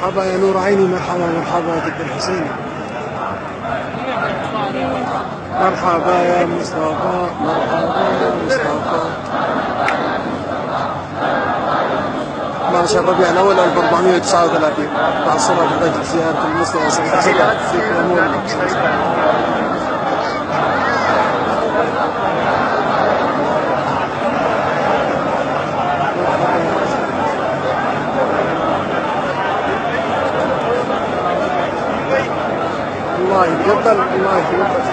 مرحبا يا نور عيني، مرحبا مرحبا ضد الحسين. مرحبا يا مصطفى، مرحبا يا مصطفى. 12 ربيع الاول 1439 بعد صلاة الفجر، زيارة المصطفى صلى الله عليه وسلم في الامور. الله يتقبل، الله يتقبل.